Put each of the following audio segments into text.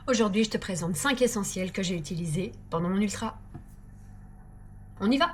Aujourd'hui, je te présente 5 essentiels que j'ai utilisés pendant mon ultra. On y va!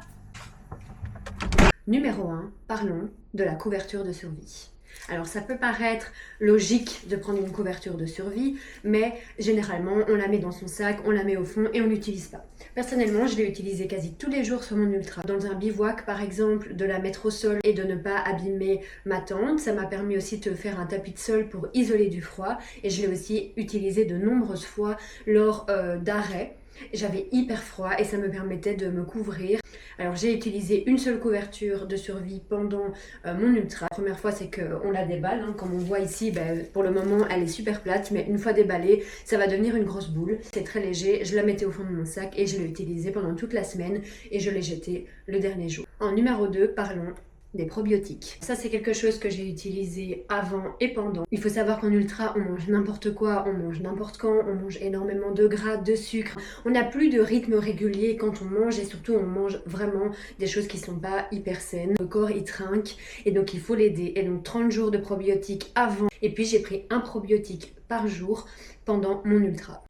Numéro 1, parlons de la couverture de survie. Alors ça peut paraître logique de prendre une couverture de survie, mais généralement on la met dans son sac, on la met au fond et on l'utilise pas. Personnellement, je l'ai utilisée quasi tous les jours sur mon ultra. Dans un bivouac par exemple, de la mettre au sol et de ne pas abîmer ma tente. Ça m'a permis aussi de faire un tapis de sol pour isoler du froid et je l'ai aussi utilisé de nombreuses fois lors d'arrêts. J'avais hyper froid et ça me permettait de me couvrir. Alors j'ai utilisé une seule couverture de survie pendant mon ultra. La première fois c'est qu'on la déballe, hein. Comme on voit ici, pour le moment elle est super plate, mais une fois déballée ça va devenir une grosse boule. C'est très léger, je la mettais au fond de mon sac et je l'ai utilisée pendant toute la semaine et je l'ai jetée le dernier jour. En numéro 2, parlons des probiotiques. Ça c'est quelque chose que j'ai utilisé avant et pendant. Il faut savoir qu'en ultra on mange n'importe quoi, on mange n'importe quand, on mange énormément de gras, de sucre. On n'a plus de rythme régulier quand on mange et surtout on mange vraiment des choses qui sont pas hyper saines. Le corps il trinque et donc il faut l'aider. Et donc 30 jours de probiotiques avant et puis j'ai pris un probiotique par jour pendant mon ultra.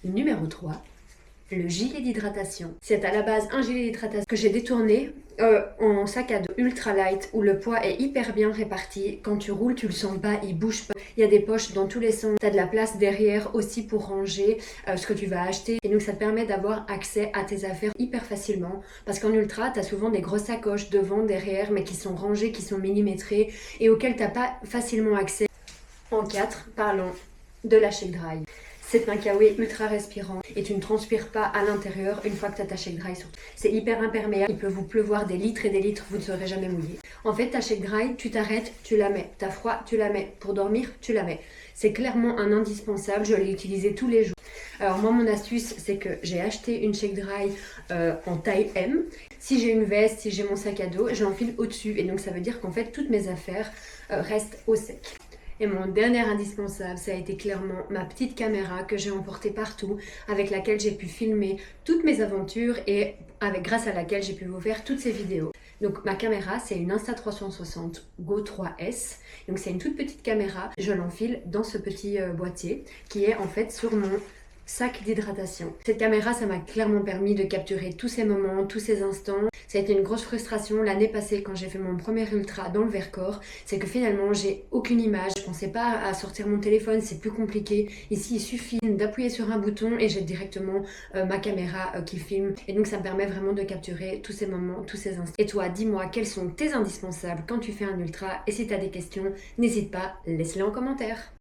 Numéro 3. Le gilet d'hydratation. C'est à la base un gilet d'hydratation que j'ai détourné en sac à dos ultra light où le poids est hyper bien réparti. Quand tu roules, tu le sens pas, il bouge pas. Il y a des poches dans tous les sens. Tu as de la place derrière aussi pour ranger ce que tu vas acheter. Et donc ça te permet d'avoir accès à tes affaires hyper facilement. Parce qu'en ultra, tu as souvent des grosses sacoches devant, derrière, mais qui sont rangées, qui sont millimétrées et auxquelles tu n'as pas facilement accès. En 4, parlons de la Shake Dry. C'est un kawaii ultra respirant et tu ne transpires pas à l'intérieur une fois que tu as ta Shake Dry surtout. C'est hyper imperméable, il peut vous pleuvoir des litres et des litres, vous ne serez jamais mouillé. En fait, ta Shake Dry, tu t'arrêtes, tu la mets. T'as froid, tu la mets. Pour dormir, tu la mets. C'est clairement un indispensable, je l'ai utilisé tous les jours. Alors moi, mon astuce, c'est que j'ai acheté une Shake Dry en taille M. Si j'ai une veste, si j'ai mon sac à dos, je l'enfile au-dessus. Et donc ça veut dire qu'en fait, toutes mes affaires restent au sec. Et mon dernier indispensable, ça a été clairement ma petite caméra que j'ai emportée partout, avec laquelle j'ai pu filmer toutes mes aventures et grâce à laquelle j'ai pu vous faire toutes ces vidéos. Donc ma caméra, c'est une Insta360 Go 3S. Donc c'est une toute petite caméra. Je l'enfile dans ce petit boîtier qui est en fait sur mon sac d'hydratation. Cette caméra, ça m'a clairement permis de capturer tous ces moments, tous ces instants. Ça a été une grosse frustration l'année passée quand j'ai fait mon premier ultra dans le Vercors. C'est que finalement, j'ai aucune image. Je pensais pas à sortir mon téléphone, c'est plus compliqué. Ici, il suffit d'appuyer sur un bouton et j'ai directement ma caméra qui filme. Et donc, ça me permet vraiment de capturer tous ces moments, tous ces instants. Et toi, dis-moi, quels sont tes indispensables quand tu fais un ultra? Et si tu as des questions, n'hésite pas, laisse-les en commentaire.